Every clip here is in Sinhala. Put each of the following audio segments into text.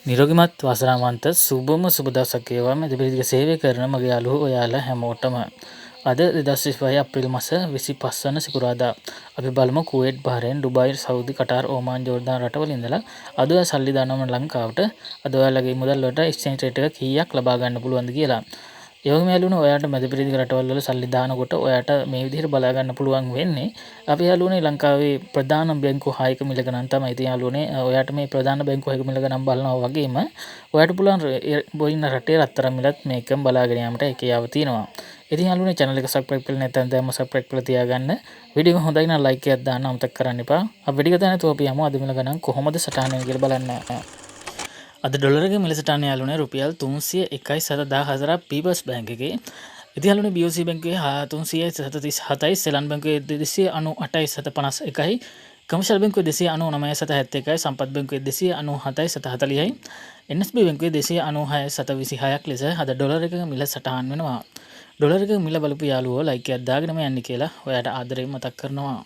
නිරෝගිමත් වාසනාවන්ත සුබම සුබ දවසක් වේවා. මෙදිරිග සේවය කරන මගේ යාළුවෝ ඔයාලා හැමෝටම අද 2025 අප්‍රේල් මාස 25 වන සිකුරාදා අපි බලමු Kuwait, Bahrain, Dubai, Saudi, Qatar, Oman, Jordan රටවල ඉඳලා අද ඔයා සල්ලි දානවම ලංකාවට අද ඔයාලගේ මුදල් වලට එක්ස්චේන්ජ් රේට් එක කීයක් ලබා ගන්න පුළුවන්ද කියලා. ඒ වගේම යාළුවනේ ඔයාට මැදපෙරදිග රටවල් වල සල්ලි දානකොට ඔයාට මේ විදිහට බලා ගන්න පුළුවන් වෙන්නේ අපි යාළුවනේ ලංකාවේ ප්‍රධාන බැංකු 6ක මිල ගණන් තමයි. ඉතින් යාළුවනේ ඔයාට මේ ප්‍රධාන බැංකු 6ක මිල ගණන් බලනවා වගේම ඔයාට පුළුවන් බොයින රටේ රත්තරන් මිලත් මේකම බලාගෙන යාමට හැකියාව තියෙනවා. ඉතින් යාළුවනේ channel එක subscribe කරලා නැත්නම් දැන්ම subscribe කරලා තියාගන්න. වීඩියෝ එක හොඳයි නම් like එකක් දාන්න අමතක කරන්න එපා. අපි වීඩියෝ ගන්න නැතුව අපි යමු අද මිල ගණන් කොහොමද සටහන් වෙන්නේ කියලා බලන්න. අද ඩොලර් එක මිල සටහන යාළුවනේ රුපියල් 301.14 පීපල්ස් බැංක් එකේ. ඉතින් යාළුවනේ BOC බැංකුවේ 337යි, සෙලන් බැංකුවේ 298.51යි, කමර්ෂල් බැංකුවේ 299.71යි, සම්පත් බැංකුවේ 297.40යි, NSB බැංකුවේ 296.26ක් ලෙස අද ඩොලර් එක මිල සටහන් වෙනවා. ඩොලර් එක මිල බලපු යාළුවෝ ලයික් එකක් දාගෙනම යන්න කියලා ඔයාට ආදරයෙන් මතක් කරනවා.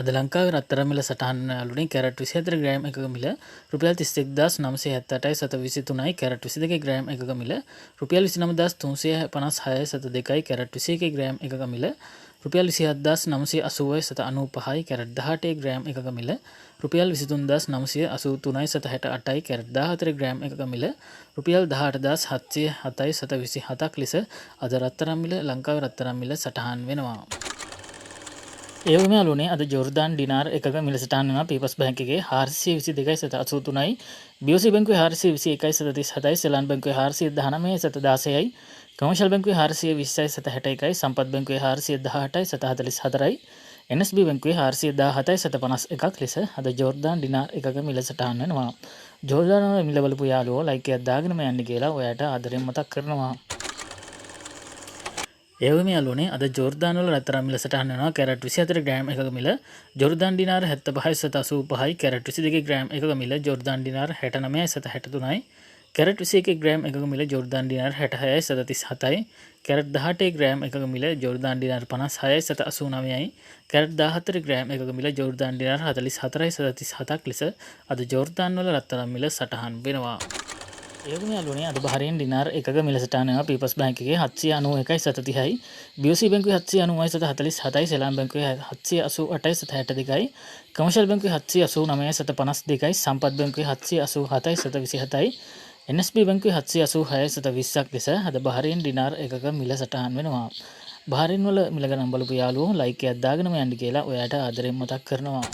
අද ලංකාවේ රත්තරන් මිල සටහන් යාළුවනේ කැරට් 24 ග්‍රෑම් එකක මිල රුපියල් 31978.23යි, කැරට් 22 ග්‍රෑම් එකක මිල රුපියල් 29356.2යි, කැරට් 21 ග්‍රෑම් එකක මිල රුපියල් 27980.95යි, කැරට් 18 ග්‍රෑම් එකක මිල රුපියල් 23983.68යි, කැරට් 14 ග්‍රෑම් එකක මිල රුපියල් 18707.27ක් ලෙස අද රත්තරන් මිල ලංකාවේ රත්තරන් මිල සටහන් වෙනවා. ඒ වගේම යාළුවනේ අද ජෝර්දාන් ඩිනාර් එකක මිල සටහන් වෙනවා පීපල්ස් බැංක් එකේ 422.83යි, BOC බැංකුවේ 421.37යි, සෙලන් බැංකුවේ 419.16යි, කමර්ෂල් බැංකුවේ 420.61යි, සම්පත් බැංකුවේ 418.44යි, NSB බැංකුවේ 417.51ක් ලෙස අද ජෝර්දාන් ඩිනාර් එකක මිල සටහන් වෙනවා. ජෝර්දාන් වල මිල බලපු යාළුවෝ ලයික් එකක් දාගෙනම යන්න කියලා ඔයාට ආදරෙන් මතක් කරනවා. ඒ වගේම යාළුවනේ අද ජෝර්දාන් වල රත්තරන් මිල සටහන් වෙනවා කැරට් 24 ග්‍රෑම් එකක මිල ජෝර්දාන් ඩිනාර 75.85යි, කැරට් 22 ග්‍රෑම් එකක මිල ජෝර්දාන් ඩිනාර 69.63යි, කැරට් 21 ග්‍රෑම් එකක මිල ජෝර්දාන් ඩිනාර 66.37යි, කැරට් 18 ග්‍රෑම් එකක මිල ජෝර්දාන් ඩිනාර 56.89යි, කැරට් 14 ග්‍රෑම් එකක මිල ජෝර්දාන් ඩිනාර 44.37ක් ලෙස අද ජෝර්දාන් වල රත්තරන් මිල සටහන් වෙනවා. ඒ වගේම යාළුවනේ අද බහරේන් ඩිනාර් එකක මිල සටහන් වෙනවා පීපල්ස් බැංක් එකේ 791.30යි, BOC බැංකුවේ 790.47යි, සෙලන් බැංකුවේ 788.62යි, කමර්ෂල් බැංකුවේ 789.52යි, සම්පත් බැංකුවේ 787.27යි, NSB බැංකුවේ 786.20ක් ලෙස අද බහරේන් ඩිනාර් එකක මිල සටහන් වෙනවා. බහරේන් වල මිල ගණන් බලපු යාළුවෝ ලයික් එකක් දාගෙනම යන්න කියලා ඔයාට ආදරෙන් මතක් කරනවා.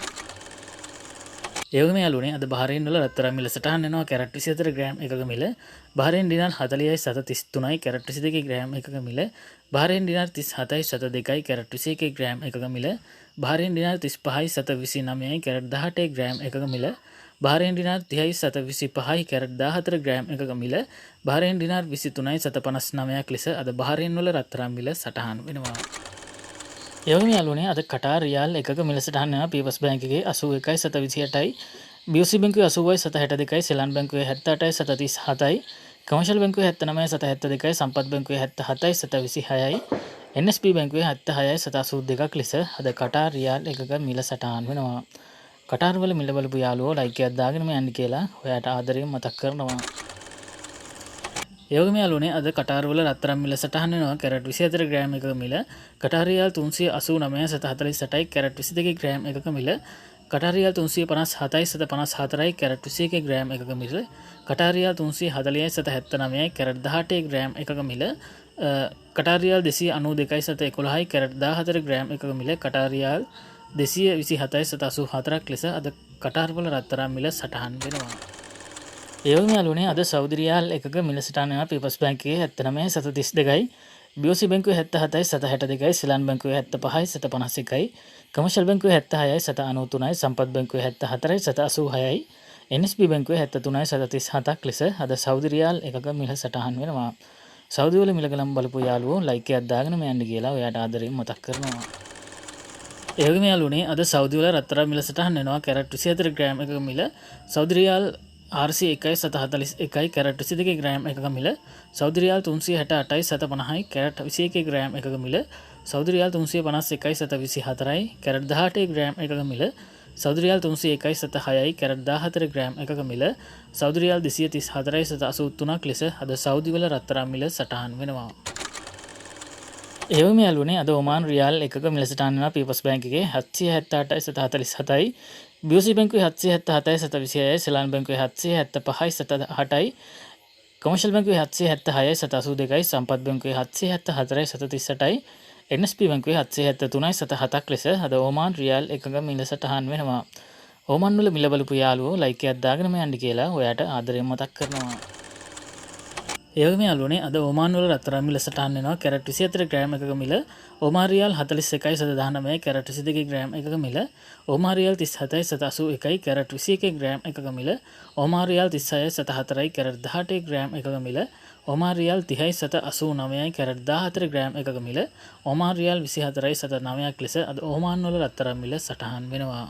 ඒ වගේම යාළුවනේ අද බහරේන් වල රත්තරන් මිල සටහන් වෙනවා කැරට් 24 ග්‍රෑම් එකක මිල බහරේන් ඩිනාර් 40.33යි, කැරට් 22 ග්‍රෑම් එකක මිල බහරේන් ඩිනාර් 37.2යි, කැරට් 21 ග්‍රෑම් එකක මිල බහරේන් ඩිනාර් 35.29යි, කැරට් 18 ග්‍රෑම් එකක මිල බහරේන් ඩිනාර් 30.25යි, කැරට් 14 ග්‍රෑම් එකක මිල බහරේන් ඩිනාර් 23.59ක් ලෙස අද බහරේන් වල රත්තරන් මිල සටහන් වෙනවා. ඒ වගේම යාළුවනේ අද කටාර් රියාල් එකක මිල සටහන් වෙනවා පීපල්ස් බැංක් එකේ 81.28යි, BOC බැංකුවේ 80.62යි, සෙලන් බැංකුවේ 78.37යි, කමර්ෂල් බැංකුවේ 79.72යි, සම්පත් බැංකුවේ 77.26යි, NSB බැංකුවේ 76.82ක් ලෙස අද කටාර් රියාල් එකක මිල සටහන් වෙනවා. කටාර් වල මිල බලපු යාළුවෝ ලයික් එකක් දාගෙනම යන්න කියලා ඔයාට ආදරයෙන් මතක් කරනවා. ඒ වගේම යාළුවනේ අද කටාර් වල රත්තරන් මිල සටහන් වෙනවා කැරට් 24 ග්‍රෑම් එකක මිල කටාර් රියාල් 389.48යි, කැරට් 22 ග්‍රෑම් එකක මිල කටාර් රියාල් 357.54යි, කැරට් 21 ග්‍රෑම් එකක මිල කටාර් රියාල් 340.79යි, කැරට් 18 ග්‍රෑම් එකක මිල කටාර් රියාල් 292.11යි, කැරට් 14 ග්‍රෑම් එකක මිල කටාර් රියාල් 227.84ක් ලෙස අද කටාර් වල රත්තරන් මිල සටහන් වෙනවා. ඒ වගේම යාළුවනේ අද සෞදි රියාල් එකක මිල සටහන් වෙනවා පීපල්ස් බැංක් එකේ 79.32යි, BOC බැංකුවේ 77.62යි, සෙලන් බැංකුවේ 75.51යි, කමර්ෂල් බැංකුවේ 76.93යි, සම්පත් බැංකුවේ 74.86යි, NSB බැංකුවේ 73.37ක් ලෙස අද සෞදි රියාල් එකක මිල සටහන් වෙනවා. සෞදි වල මිල ගණන් බලපු යාළුවෝ ලයික් එකක් දාගෙනම යන්න කියලා ඔයාට ආදරයෙන් මතක් කරනවා. ඒ වගේම යාළුවනේ අද සෞදි වල රත්තරන් මිල සටහන් වෙනවා කැරට් 24 ග්‍රෑම් එකක මිල සෞදි රියාල් 401.41යි, කැරට් 22 ග්‍රෑම් එකක මිල සෞදි රියාල් 368.50යි, කැරට් 21 ග්‍රෑම් එකක මිල සෞදි රියාල් 351.24යි, කැරට් 18 ග්‍රෑම් එකක මිල සෞදි රියාල් 301.6යි කැරට් 14 ග්‍රෑම් එකක මිල සෞදි රියාල් 234.83ක් ලෙස අද සෞදි වල රත්තරන් මිල සටහන් වෙනවා. එවම යාළුවනේ අද ඔමාන් රියාල් එකක මිල සටහන් වෙනවා පීපල්ස් බැංක් එකේ 778.47යි BOC බැංකුවේ 777.26යි සෙලාන් බැංකුවේ 775.8යි කොමර්ෂල් බැංකුවේ 776.82යි සම්පත් බැංකුවේ 774.38යි NSB බැංකුවේ 773.7ක් ලෙස අද ඕමාන් රියාල් එකක මිල සටහන් වෙනවා. ඕමාන් වල මිල බලපු යාළුවෝ ලයික් එකක් දාගෙනම යන්න කියලා ඔයාට ආදරයෙන් මතක් කරනවා. ඒ වගේම යාළුවනේ අද ඕමාන් වල රත්තරන් මිල සටහන් වෙනවා කැරට් 24 ග්‍රෑම් එකක මිල ඕමාන් රියාල් 41.19යි කැරට් 22 ග්‍රෑම් එකක මිල ඕමාන් රියාල් 37.81යි කැරට් 21 ග්‍රෑම් එකක මිල ඕමාන් රියාල් 36.74යි කැරට් 18 ග්‍රෑම් එකක මිල ඕමාන් රියාල් 30.89යි කැරට් 14 ග්‍රෑම් එකක මිල ඕමාන් රියාල් 24.9ක් ලෙස අද ඕමාන් වල රත්තරන් මිල සටහන් වෙනවා.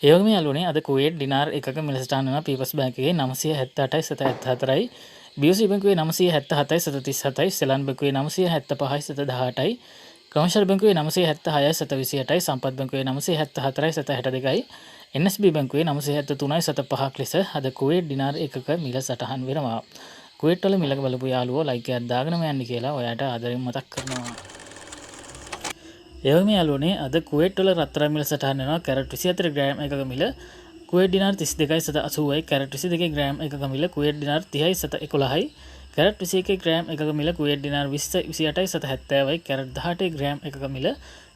ඒ වගේම යාළුවනේ අද කුවේට් ඩිනාර් එකක මිල සටහන් වෙනවා පීපල්ස් බැංක් එකේ 978.74යි BOC බැංකුවේ 977.37යි සෙලාන් බැංකුවේ 975.18යි කොමර්ෂල් බැංකුවේ 976.28යි සම්පත් බැංකුවේ 974.62යි NSB බැංකුවේ 973.5ක් ලෙස අද කුවේට් ඩිනාර් එකක මිල සටහන් වෙනවා. කුවේට් වල මිල බලපු යාළුවෝ ලයික් එකක් දාගෙනම යන්න කියලා ඔයාට ආදරෙන් මතක් කරනවා. ඒ වගේම යාළුවනේ අද කුවේට් වල රත්තරන් මිල සටහන් වෙනවා කැරට් 24 ග්‍රෑම් එකක මිල කුවේට් ඩිනාර් 32.80යි කැරට් 22 ග්‍රෑම් එකක මිල කුවේට් ඩිනාර් 30.11යි කැරට් 21 ග්‍රෑම් එකක මිල කුවේට් ඩිනාර් 28.70යි කැරට් 18 ග්‍රෑම් එකක මිල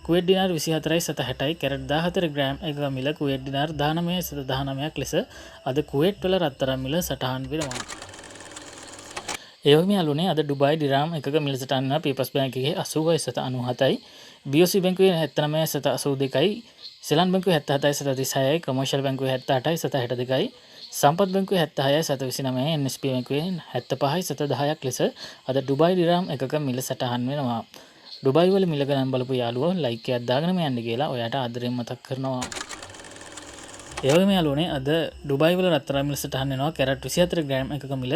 කුවේට් ඩිනාර් 24.60යි කැරට් 14 ග්‍රෑම් එකක මිල කුවේට් ඩිනාර් 19.19ක් ලෙස අද කුවේට් වල රත්තරන් මිල සටහන් වෙනවා. ඒ වගේම යාළුවනේ අද ඩුබායි දිරාම් එකක මිල සටහන් වෙනවා පීපල්ස් බැංක් එකේ 80.97යි BOC බැංකුවේ 79.82යි සෙලාන් බැංකුවේ 77.36යි කොමර්ෂල් බැංකුවේ 78.62යි සම්පත් බැංකුවේ 76.29යි NSB බැංකුවේ 75.10ක් ලෙස අද ඩුබායි දිරාම් එකක මිල සටහන් වෙනවා. ඩුබායි වල මිල ගණන් බලපු යාළුවෝ ලයික් එකක් දාගෙනම යන්න කියලා ඔයාට ආදරෙන් මතක් කරනවා. ඒ වගේම යාළුවනේ අද ඩුබායි වල රත්තරන් මිල සටහන් වෙනවා කැරට් 24 ග්‍රෑම් එකක මිල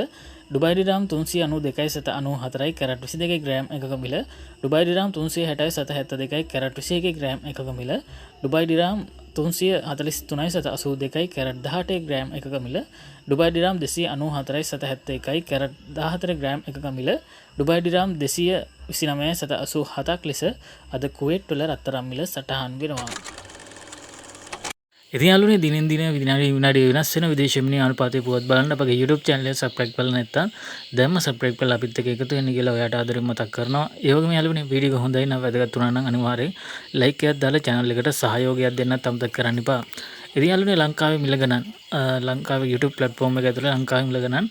ඩුබායි දිරාම් 392.94යි කැරට් 22 ග්‍රෑම් එකක මිල ඩුබායි දිරාම් 360.72යි කැරට් 21 ග්‍රෑම් එකක මිල ඩුබායි දිරාම් 343.82යි කැරට් 18 ග්‍රෑම් එකක මිල ඩුබායි දිරාම් 294.71යි කැරට් 14 ග්‍රෑම් එකක මිල ඩුබායි දිරාම් 229.87ක් ලෙස අද කුවේට් වල රත්තරන් මිල සටහන් වෙනවා. ඉතින් යාළුවනේ දිනෙන් දින විනාඩි වෙනස් වෙන විදේශ විනිමය අනුපාතය පුවත් බලන්න අපගේ YouTube channel එක subscribe කරලා නැත්නම් දැන්ම subscribe කරලා අපිත් එක්ක එකතු වෙන්න කියලා ඔයාට ආදරෙන් මතක් කරනවා. ඒ වගේම යාළුවනේ වීඩියෝ එක හොඳයි නම් වැදගත් වුණා නම් අනිවාර්යෙන් like එකක් දාලා channel එකට සහයෝගයක් දෙන්නත් අමතක කරන්න එපා. ඉතින් යාළුවනේ ලංකාවේ මිල ගණන් ලංකාවේ YouTube platform එක ඇතුළේ ලංකාවේ මිල ගණන්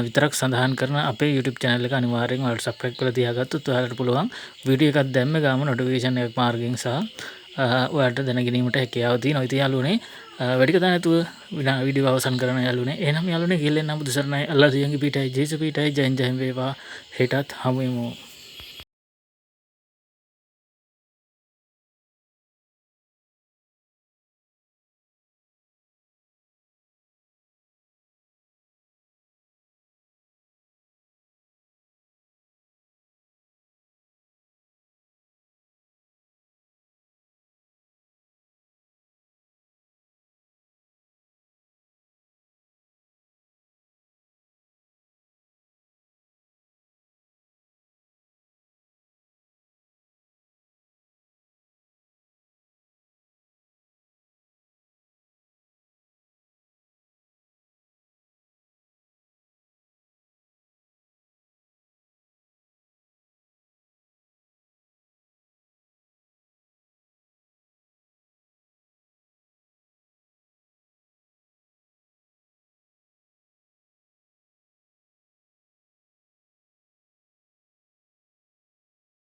විතරක් සඳහන් කරන අපේ YouTube channel එක අනිවාර්යෙන් ඔයාලට subscribe කරලා තියාගත්තොත් ඔයාලට පුළුවන් වීඩියෝ එකක් දැම්ම ගාම notification එකක් මාර්ගයෙන් සහ ඔයාලට දැනගැනීමට හැකියාව තියෙනවා. ඉතින් යාළුවනේ වැඩි කතා නැතුව වීඩියෝ අවසන් කරන යාළුවනේ. එහෙනම් යාළුවනේ ගිහින් එන්න බුදුසරණයි අල්ලා දියන්ගේ පිටයි ජේසු පිටයි ජයෙන් ජයෙන් වේවා. හෙටත් හමු වෙමු.